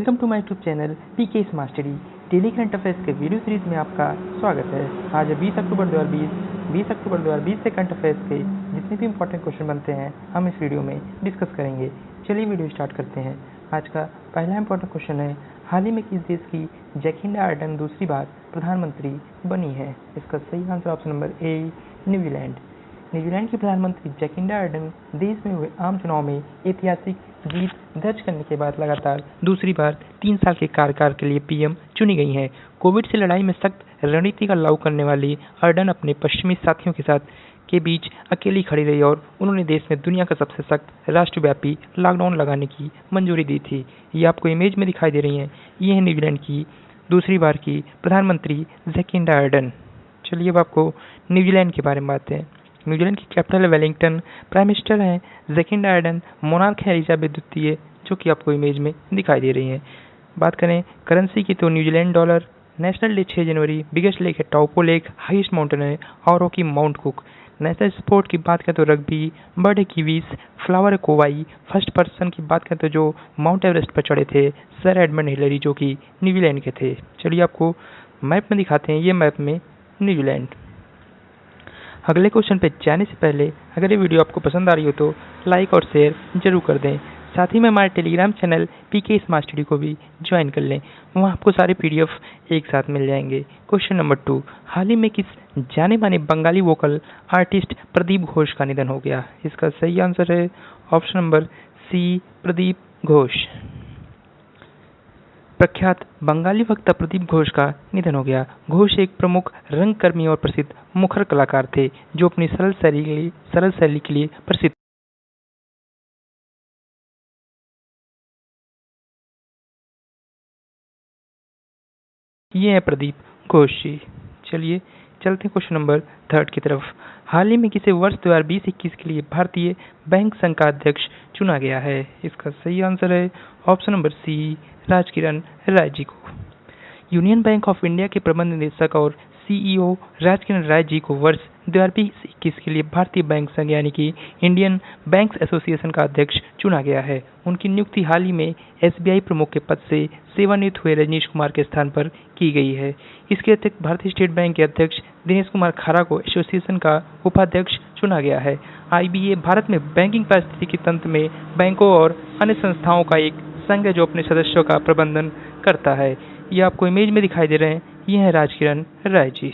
Welcome to my YouTube channel PK mastery. Daily current affairs के video series में आपका स्वागत है। आज 20 अक्टूबर 2020 से करंट अफेयर्स के जितने भी इंपॉर्टेंट क्वेश्चन बनते हैं हम इस वीडियो में डिस्कस करेंगे। चलिए वीडियो स्टार्ट करते हैं। आज का पहला इंपॉर्टेंट क्वेश्चन है, हाल ही में किस देश की जैकिंडा आर्डर्न दूसरी बार प्रधानमंत्री बनी है? इसका सही आंसर ऑप्शन नंबर ए, न्यूजीलैंड। न्यूजीलैंड की प्रधानमंत्री जैकिंडा आर्डर्न देश में हुए आम चुनाव में ऐतिहासिक जीत दर्ज करने के बाद लगातार दूसरी बार 3 साल के कार्यकाल के लिए पीएम चुनी गई हैं। कोविड से लड़ाई में सख्त रणनीति का लागू करने वाली आर्डर्न अपने पश्चिमी साथियों के साथ के बीच अकेली खड़ी रही और उन्होंने देश में दुनिया का सबसे सख्त राष्ट्रव्यापी लॉकडाउन लगाने की मंजूरी दी थी। ये आपको इमेज में दिखाई दे रही हैं। ये है न्यूजीलैंड की दूसरी बार की प्रधानमंत्री जैकिंडा आर्डर्न। चलिए अब आपको न्यूजीलैंड के बारे में बात है। न्यूजीलैंड की कैपिटल है वेलिंगटन। प्राइम मिनिस्टर हैं जैकिंडा आर्डर्न। मोनार्क है एलिजाबेथ द्वितीय, जो कि आपको इमेज में दिखाई दे रही हैं। बात करें करेंसी की तो न्यूजीलैंड डॉलर। नेशनल डे 6 जनवरी। बिगेस्ट लेक है टॉपो लेक। हाईएस्ट माउंटेन है औरो की माउंट कुक। नेशनल स्पोर्ट की बात करें तो रग्बी। बर्ड है कीवीज। फ्लावर है कोवाई। फर्स्ट पर्सन की बात करें तो जो माउंट एवरेस्ट पर चढ़े थे सर एडमंड हिलरी, जो कि न्यूजीलैंड के थे। चलिए आपको मैप में दिखाते हैं। ये मैप में न्यूजीलैंड। अगले क्वेश्चन पे जाने से पहले अगर ये वीडियो आपको पसंद आ रही हो तो लाइक और शेयर जरूर कर दें। साथ ही में हमारे Telegram channel PK smart study को भी ज्वाइन कर लें। वहाँ आपको सारे पीडीएफ एक साथ मिल जाएंगे। क्वेश्चन नंबर 2, हाल ही में किस जाने माने बंगाली वोकल आर्टिस्ट प्रदीप घोष का निधन हो गया? इसका सही आंसर है option number C, Pradeep Ghosh. प्रख्यात बंगाली वक्ता प्रदीप घोष का निधन हो गया। घोष एक प्रमुख रंगकर्मी और प्रसिद्ध मुखर कलाकार थे, जो अपनी सरल शैली के लिए प्रसिद्ध। ये है प्रदीप घोष जी। चलिए चलते हैं क्वेश्चन नंबर 3 की तरफ। हाल ही में किसे वर्ष 2020-21 के लिए भारतीय बैंक संघ का अध्यक्ष चुना गया है? इसका सही आंसर है ऑप्शन नंबर सी, राजकिरण राय जी को। यूनियन बैंक ऑफ इंडिया के प्रबंध निदेशक और सीईओ राजकिरण राय जी को वर्ष 2020-21 के लिए भारतीय बैंक संघ यानी कि इंडियन बैंक्स एसोसिएशन का अध्यक्ष चुना गया है। उनकी नियुक्ति हाल ही में एसबीआई प्रमुख के पद से सेवानिवृत्त हुए रजनीश कुमार के स्थान पर की गई है। इसके अतिरिक्त भारतीय स्टेट बैंक के अध्यक्ष दिनेश कुमार खारा को एसोसिएशन का उपाध्यक्ष चुना गया है। आईबीए भारत में बैंकिंग पारिस्थितिकी तंत्र में बैंकों और अन्य संस्थाओं का एक संघ है जो अपने सदस्यों का प्रबंधन करता है। ये आपको इमेज में दिखाई दे रहे हैं। ये है राजकिरण राय जी।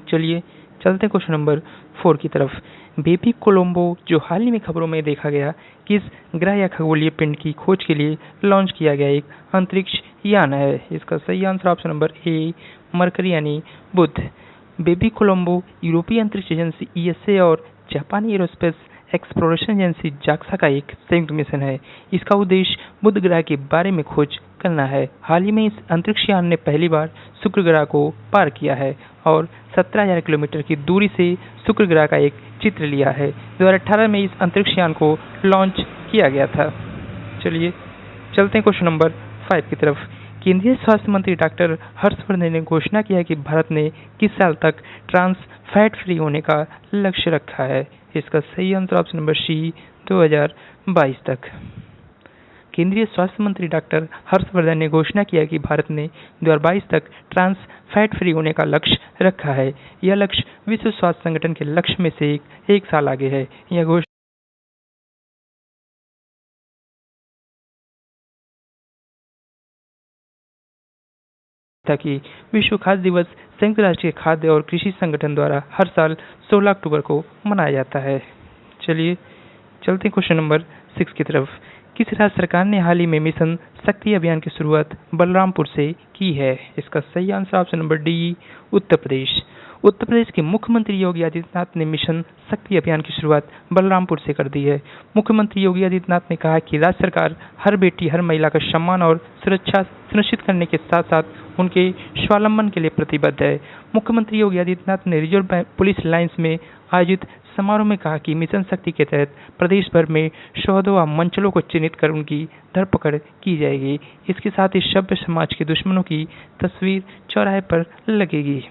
चलिए चलते हैं क्वेश्चन नंबर 4 की तरफ। बेबी कोलंबो जो हाल ही में खबरों में देखा गया, किस ग्रह या खगोलीय पिंड की खोज के लिए लॉन्च किया गया एक अंतरिक्ष यान है? इसका सही आंसर ऑप्शन नंबर ए, मरकरी यानी बुध। बेबी कोलंबो यूरोपीय अंतरिक्ष एजेंसी ईएसए और जापानी एरोस्पेस एक्सप्लोरेशन एजेंसी जाक्सा का एक संयुक्त मिशन है। इसका उद्देश्य बुध ग्रह के बारे में खोज करना है। हाल ही में इस अंतरिक्ष यान ने पहली बार शुक्र ग्रह को पार किया है और 17,000 किलोमीटर की दूरी से शुक्र ग्रह का एक चित्र लिया है। 2018 में इस अंतरिक्ष यान को लॉन्च किया गया था। चलिए चलते हैं क्वेश्चन नंबर 5 की तरफ। केंद्रीय स्वास्थ्य मंत्री डॉक्टर हर्षवर्धन ने घोषणा किया कि भारत ने किस साल तक ट्रांस फैट फ्री होने का लक्ष्य रखा है? इसका सही आंसर ऑप्शन नंबर सी, 2022 तक। केंद्रीय स्वास्थ्य मंत्री डॉक्टर हर्षवर्धन ने घोषणा किया कि भारत ने 2022 तक ट्रांस फैट फ्री होने का लक्ष्य रखा है। यह लक्ष्य विश्व स्वास्थ्य संगठन के लक्ष्य में से एक साल आगे है। यह घोषणा कि विश्व खाद्य दिवस संयुक्त राष्ट्र के खाद्य और कृषि संगठन द्वारा हर साल 16 अक्टूबर को मनाया जाता है। चलिए चलते हैं क्वेश्चन नंबर 6 की तरफ। किस राज्य सरकार ने हाल ही में मिशन शक्ति अभियान की शुरुआत बलरामपुर से की है? इसका सही answer option number D, Uttar Pradesh. Uttar Pradesh के मुख्यमंत्री योगी आदित्यनाथ ने मिशन शक्ति अभियान की शुरुआत बलरामपुर से कर दी है। मुख्यमंत्री योगी आदित्यनाथ ने कहा कि राज्य सरकार हर बेटी हर महिला का सम्मान और सुरक्षा सुनिश्चित करने के साथ साथ उनके स्वावलंबन के लिए प्रतिबद्ध है। मुख्यमंत्री योगी आदित्यनाथ ने रिजर्व पुलिस लाइन्स में आयोजित समारोह में कहा कि मिशन शक्ति के तहत प्रदेश भर में 100 मंचलों को चिन्हित कर उनकी धरपकड़ की जाएगी। इसके साथ ही सभ्य समाज के दुश्मनों की तस्वीर चौराहे पर लगेगी।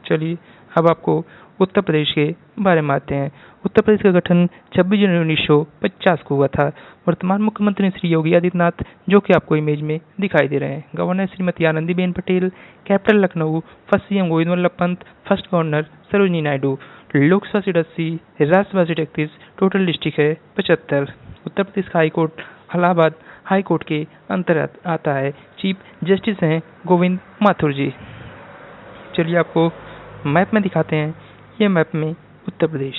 चलिए अब आपको उत्तर प्रदेश के बारे में आते हैं। उत्तर प्रदेश का गठन 26 जनवरी 1950 को हुआ था। वर्तमान मुख्यमंत्री श्री योगी आदित्यनाथ, जो कि आपको इमेज में दिखाई दे रहे हैं। Governor Shrimati Anandiben Patel. Capital Lucknow. First CM Govind Vallabh Pant. First governor Sarojini Naidu. Lok Sabha seat 80, Rajya Sabha seat 31, total district है 75। उत्तर प्रदेश का हाईकोर्ट इलाहाबाद हाई कोर्ट के अंतर्गत आता है। चीफ जस्टिस हैं गोविंद माथुर जी। चलिए आपको मैप में दिखाते हैं। ये मैप में उत्तर प्रदेश।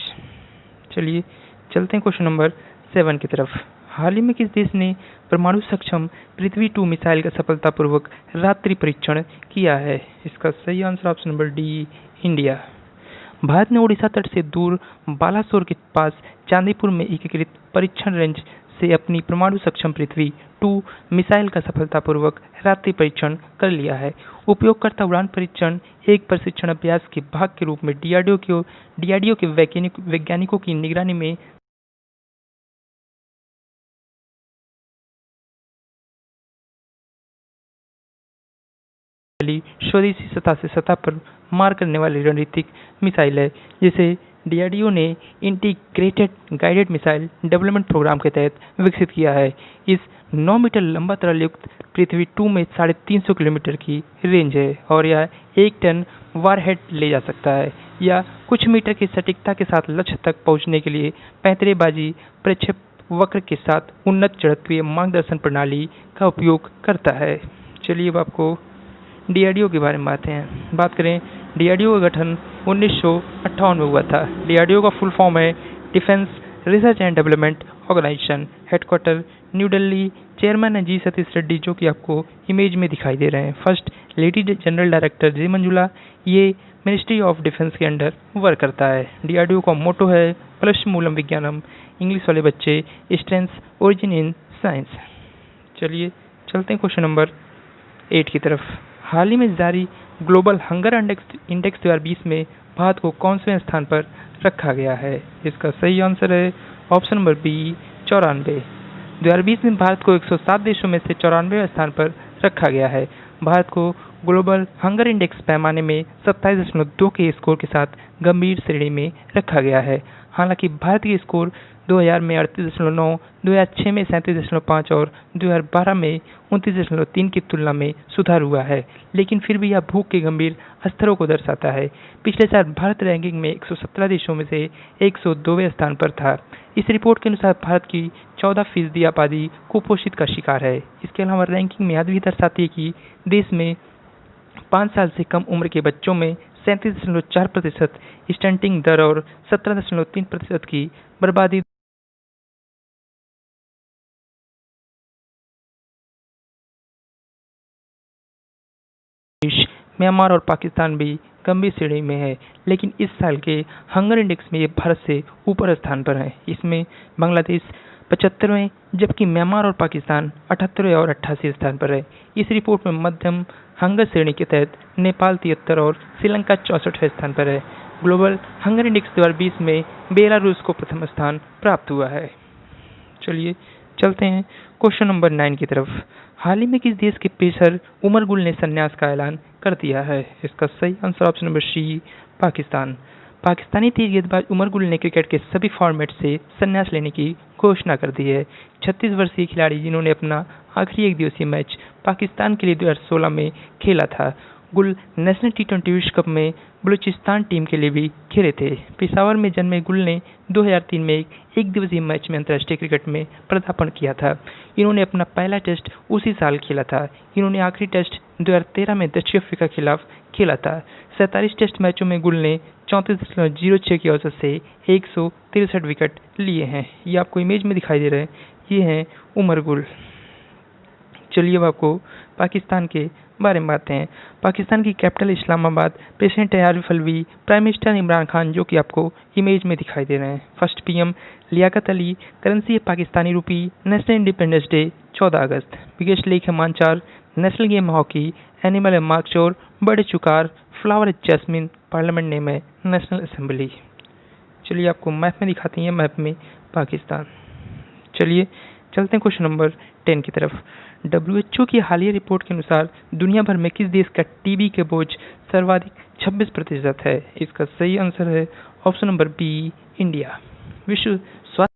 चलिए चलते हैं क्वेश्चन नंबर 7 की तरफ। हाल ही में किस देश ने परमाणु सक्षम पृथ्वी 2 मिसाइल का सफलतापूर्वक रात्रि परीक्षण किया है? इसका सही answer option number D, India. Bharat ने ओडिशा तट से दूर बालासोर के पास चांदीपुर में एकीकृत परीक्षण रेंज से अपनी परमाणु सक्षम पृथ्वी 2 मिसाइल का सफलतापूर्वक रात्रि परीक्षण कर लिया है। उपयोगकर्ता उड़ान परीक्षण एक प्रशिक्षण अभ्यास के भाग के रूप में डीआरडीओ के वैज्ञानिकों की निगरानी में स्वदेशी सतह से सतह पर मार करने वाली रणनीतिक मिसाइल है, जिसे डीआरडीओ ने integrated guided missile development programme के तहत विकसित किया है। इस 9 मीटर लंबा तरल युक्त पृथ्वी 2 में 350 किलोमीटर की रेंज है और यह 1 टन वारहेड ले जा सकता है या कुछ मीटर की सटीकता के साथ लक्ष्य तक पहुंचने के लिए पैंतरेबाजी प्रक्षेप वक्र के साथ उन्नत जड़त्वीय मार्गदर्शन प्रणाली का उपयोग करता है। चलिए अब आपको डीआरडीओ के बारे में बात करें। डीआरडीओ का गठन 1958 में हुआ था। डीआरडीओ का फुल फॉर्म है defence research and development organisation. Headquarter New Delhi. Chairman है जी सतीश रेड्डी, जो कि आपको इमेज में दिखाई दे रहे हैं। फर्स्ट लेडी जनरल डायरेक्टर जी मंजुला। ये मिनिस्ट्री ऑफ डिफेंस के अंडर वर्क करता है। डीआरडीओ का मोटो है प्लस मूलम विज्ञानम। इंग्लिश वाले बच्चे स्ट्रेंथ ओरिजिन इन साइंस। चलिए चलते हैं क्वेश्चन नंबर 8 की तरफ। हाल ही में जारी ग्लोबल हंगर इंडेक्स 2020 में भारत को कौन-से स्थान पर रखा गया है? इसका सही आंसर है ऑप्शन नंबर बी, 94। 2020 में भारत को 107 देशों में से 94वें स्थान पर रखा गया है। भारत को ग्लोबल हंगर इंडेक्स पैमाने में 27.2 के स्कोर के साथ गंभीर श्रेणी में रखा गया है। हालांकि भारत की स्कोर 2000 में 38.9, 2006 में 37.5 और 2012 में 29.3 की तुलना में सुधार हुआ है, लेकिन फिर भी यह भूख के गंभीर स्तरों को दर्शाता है। पिछले साल भारत रैंकिंग में 117 देशों में से 102वें स्थान पर था। इस रिपोर्ट के अनुसार भारत की 14% आबादी कुपोषित का शिकार है। इसके अलावा रैंकिंग में यह भी दर्शाती है कि देश में 5 साल से कम उम्र के बच्चों में 37.4% स्टंटिंग दर और 17.3% की बर्बादी म्यांमार और पाकिस्तान भी गंभीर श्रेणी में है, लेकिन इस साल के हंगर इंडेक्स में ये भारत से ऊपर स्थान पर है। इसमें बांग्लादेश 75वें, जबकि म्यांमार और पाकिस्तान 78वें और 88वें स्थान पर है। इस रिपोर्ट में मध्यम हंगर श्रेणी के तहत नेपाल 73 और श्रीलंका 64वें स्थान पर है। ग्लोबल हंगर इंडेक्स 2020 में बेलारूस को प्रथम स्थान प्राप्त हुआ है। चलिए चलते हैं क्वेश्चन नंबर 9 की तरफ। हाल ही में किस देश के पेसर उमर गुल ने संन्यास का ऐलान कर दिया है? इसका सही answer option number C, Pakistan. Pakistani तेज गेंदबाज उमर गुल ने क्रिकेट के सभी फॉर्मेट से संन्यास लेने की घोषणा कर दी है। 36 वर्षीय खिलाड़ी, जिन्होंने अपना आखिरी एक दिवसीय मैच पाकिस्तान के लिए 2016 में खेला था, गुल नेशनल टी20 विश्व कप में बलूचिस्तान टीम के लिए भी खेले थे। पेशावर में जन्मे गुल ने 2003 में एक दिवसीय मैच में अंतर्राष्ट्रीय क्रिकेट में पदार्पण किया था। इन्होंने अपना पहला टेस्ट उसी साल खेला था। इन्होंने आखिरी टेस्ट 2013 में दक्षिण अफ्रीका के खिलाफ खेला था। 47 टेस्ट मैचों में गुल ने 34.06 की औसत से 163 विकेट लिए हैं। ये आपको इमेज में दिखाई दे रहे हैं, ये हैं उमर गुल। चलिए अब आपको पाकिस्तान के बारे में बातें हैं। पाकिस्तान की कैपिटल इस्लामाबाद। प्रेसिडेंट है आरिफ अलवी। प्राइम मिनिस्टर इमरान खान, जो कि आपको इमेज में दिखाई दे रहे हैं। First PM Liaquat Ali. Currency है Pakistani rupee. National independence day 14 अगस्त। बिगेस्ट लेक है Manchar. National game hockey. Animal है मार्कचोर। Bird chukar. फ्लावर है जैस्मिन। पार्लियामेंट नेम है नेशनल असेंबली। चलिए आपको मैप में दिखाते हैं, मैप में पाकिस्तान। चलिए चलते हैं क्वेश्चन नंबर 10 की तरफ। WHO की हालिया रिपोर्ट के अनुसार दुनिया भर में किस देश का टीबी के बोझ सर्वाधिक 26% है। इसका सही आंसर है ऑप्शन नंबर बी, इंडिया। विश्व स्वास्थ्य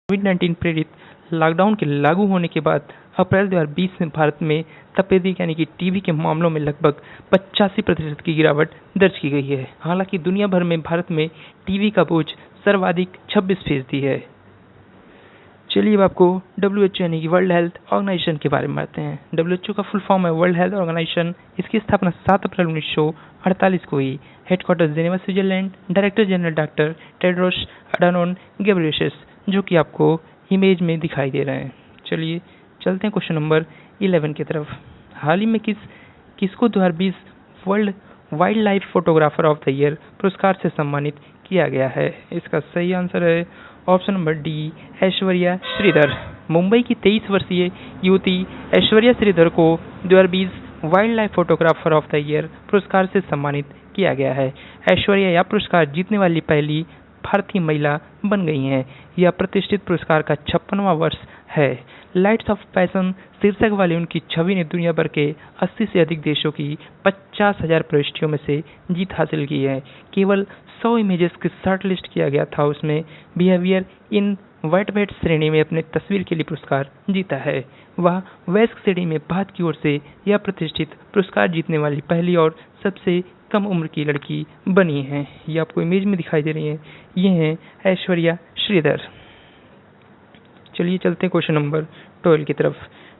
कोविड-19 प्रेरित लॉकडाउन के लागू होने के बाद अप्रैल 2020 में भारत में तपेदिक यानी कि टीबी के मामलों में लगभग 85% की गिरावट दर्ज की गई है। हालांकि दुनिया भर में भारत में टीबी का बोझ सर्वाधिक 26% है। चलिए अब आपको WHO यानी कि वर्ल्ड हेल्थ ऑर्गेनाइजेशन के बारे में बताते हैं। WHO का फुल फॉर्म है वर्ल्ड हेल्थ ऑर्गेनाइजेशन। इसकी स्थापना 7 अप्रैल 1948 को हुई। Headquarter Geneva, Switzerland. Director general doctor Tedros Adhanom Ghebreyesus, जो कि आपको इमेज में दिखाई दे रहे हैं। चलिए चलते हैं क्वेश्चन नंबर 11 की तरफ। हाल ही में किसको 2020 world wild life photographer of the year पुरस्कार से सम्मानित किया गया है? इसका सही आंसर है option number D, Aishwarya Sridhar. Mumbai की 23 वर्षीय युवती ऐश्वर्या श्रीधर को 2020 wild life photographer of the year पुरस्कार से सम्मानित किया गया है। ऐश्वर्या यह पुरस्कार जीतने वाली पहली भारतीय महिला बन गई हैं। यह प्रतिष्ठित पुरस्कार का 56वां वर्ष है। लाइट्स ऑफ पैशन शीर्षक वाली उनकी छवि ने दुनिया भर के 80 से अधिक देशों की 50,000 प्रविष्टियों में से जीत हासिल की है। केवल 100 इमेजेस की शॉर्ट लिस्ट किया गया था, उसमें बिहेवियर इन वेट श्रेणी में अपने तस्वीर के लिए पुरस्कार जीता है। वह वयस्क श्रेणी में भारत की ओर से यह प्रतिष्ठित पुरस्कार जीतने वाली पहली और सबसे कम उम्र की लड़की बनी है। ये आपको इमेज में दिखाई दे रही है, ये है ऐश्वर्या श्रीधर। चलिए चलते हैं क्वेश्चन नंबर 12 की तरफ।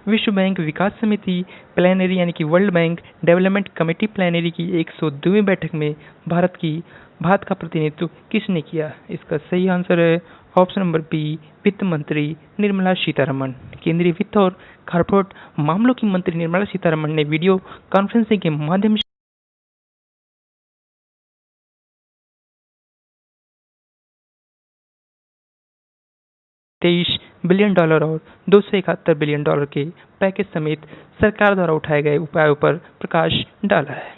विश्व बैंक विकास समिति प्लेनरी यानी कि world bank development committee plenary की 102वीं बैठक में भारत का प्रतिनिधित्व किसने किया? इसका सही आंसर है ऑप्शन नंबर बी, वित्त मंत्री निर्मला सीतारमण। केंद्रीय वित्त और कॉर्पोरेट मामलों की मंत्री निर्मला सीतारमण ने वीडियो कॉन्फ्रेंसिंग के माध्यम से 23 बिलियन डॉलर और 271 बिलियन डॉलर के पैकेज समेत सरकार द्वारा उठाए गए उपायों पर प्रकाश डाला है।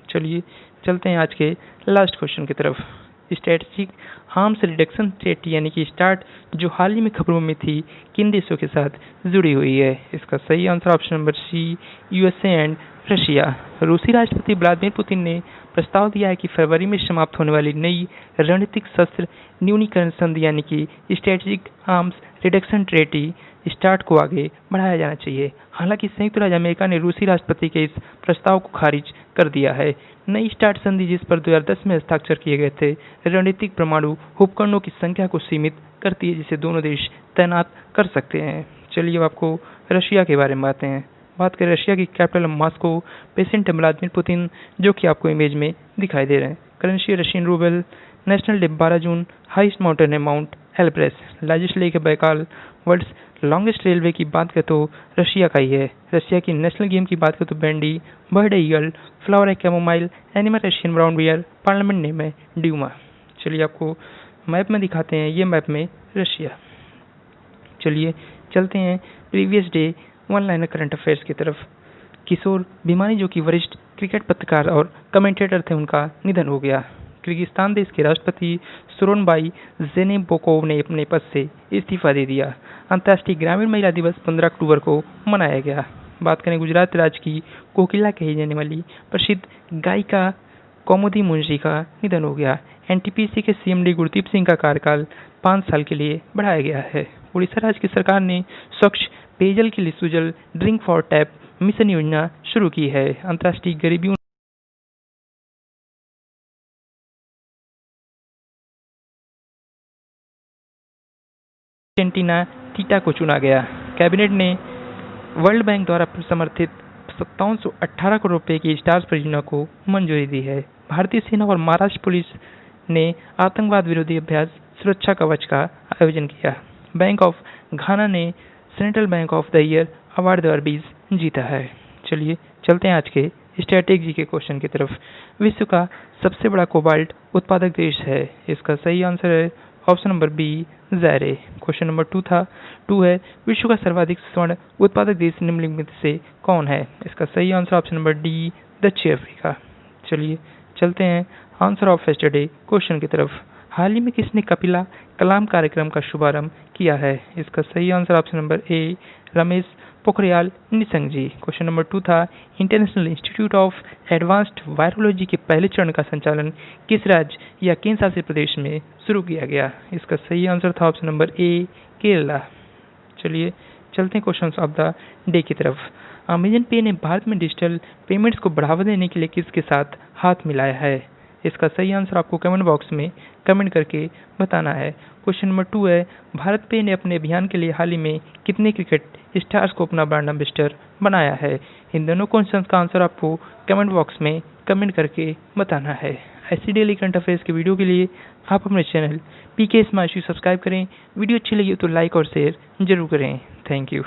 चलिए चलते हैं आज के लास्ट क्वेश्चन की तरफ। स्ट्रेटेजिक आर्म्स रिडक्शन ट्रीटी यानी कि स्टार्ट, जो हाल ही में खबरों में थी, किन देशों के साथ जुड़ी हुई है? इसका सही answer option number C, USA and Russia. रूसी राष्ट्रपति व्लादिमीर पुतिन ने प्रस्ताव दिया है कि फरवरी में समाप्त होने वाली नई रणनीतिक शस्त्र न्यूनीकरण संधि यानी कि strategic arms reduction treaty start को आगे बढ़ाया जाना चाहिए। हालांकि संयुक्त राज्य अमेरिका ने रूसी राष्ट्रपति के इस प्रस्ताव को खारिज कर दिया है। नई स्टार्ट संधि, जिस पर 2010 में हस्ताक्षर किए गए थे, रणनीतिक परमाणु उपकरणों की संख्या को सीमित करती है, जिसे दोनों देश तैनात कर सकते हैं। चलिए अब आपको रशिया के बारे में बात करें। रशिया की capital Moscow, president Vladimir Putin, जो कि आपको इमेज में दिखाई दे रहे हैं। Currency Russian rouble. National day 12 जून। हाईएस्ट माउंटेन है माउंट एल्ब्रेस। लार्जेस्ट लेक है बैकाल। वर्ल्ड्स लॉन्गेस्ट रेलवे की बात करें तो रशिया का ही है। रशिया की नेशनल गेम की बात करें तो बैंडी। बर्ड है ईगल। फ्लावर है chamomile. Animal Russian brown bear. Parliament name है ड्यूमा। चलिए आपको मैप में दिखाते हैं, ये मैप में रशिया। चलिए चलते हैं previous day one liner current affairs की तरफ। किशोर भिमानी, जो कि वरिष्ठ क्रिकेट पत्रकार और कमेंटेटर थे, उनका निधन हो गया। किर्गिस्तान देश के राष्ट्रपति सूरोनबाई जेनेबेकोव ने अपने पद से इस्तीफा दे दिया। अंतर्राष्ट्रीय ग्रामीण महिला दिवस 15 अक्टूबर को मनाया गया। बात करें गुजरात राज्य की कोकिला कही जाने वाली प्रसिद्ध गायिका कौमुदी मुंशी का निधन हो गया। एनटीपीसी के सीएमडी गुरदीप सिंह का कार्यकाल 5 साल के लिए बढ़ाया गया है। उड़ीसा राज्य की सरकार ने स्वच्छ पेयजल के लिए Sujal drink for tap mission योजना शुरू की है। अंतर्राष्ट्रीय गरीबी अर्जेंटीना टीटा को चुना गया। कैबिनेट ने वर्ल्ड बैंक द्वारा समर्थित 5718 करोड़ रुपए की स्टार्स परियोजना को मंजूरी दी है। भारतीय सेना और महाराष्ट्र पुलिस ने आतंकवाद विरोधी अभ्यास सुरक्षा कवच का आयोजन किया। बैंक ऑफ घाना ने central bank of the year award 2020 जीता है। चलिए चलते हैं आज के स्ट्रैटेजी के क्वेश्चन की तरफ। विश्व का सबसे बड़ा कोबाल्ट उत्पादक देश है? इसका सही आंसर है option number B, Zaire. Question number 2 है विश्व का सर्वाधिक स्वर्ण उत्पादक देश निम्नलिखित से कौन है? इसका सही आंसर ऑप्शन नंबर डी, दक्षिण अफ्रीका। चलिए चलते हैं आंसर ऑफ यस्टरडे क्वेश्चन की तरफ। हाल ही में किसने कपिला कलाम कार्यक्रम का शुभारंभ किया है? इसका सही answer option number A Ramesh Pokhriyal Nishank ji. Question number 2 था international institute of advanced virology के पहले चरण का संचालन किस राज्य या केंद्र शासित प्रदेश में शुरू किया गया? इसका सही आंसर था ऑप्शन नंबर ए केरला। चलिए चलते हैं क्वेश्चन ऑफ द डे की तरफ। अमेजन पे ने भारत में डिजिटल पेमेंट्स को बढ़ावा देने के लिए किसके साथ हाथ मिलाया है? इसका सही आंसर आपको कमेंट बॉक्स में कमेंट करके बताना है। क्वेश्चन नंबर 2 है भारत पे ने अपने अभियान के लिए हाल ही में कितने क्रिकेट स्टार्स को अपना ब्रांड एम्बेसडर बनाया है? इन दोनों क्वेश्चन का आंसर आपको कमेंट बॉक्स में कमेंट करके बताना है। ऐसी डेली करंट अफेयर्स की वीडियो के लिए आप अपने चैनल पीके स्मार्ट सब्सक्राइब करें। वीडियो अच्छी लगी तो लाइक और शेयर जरूर करें। Thank you.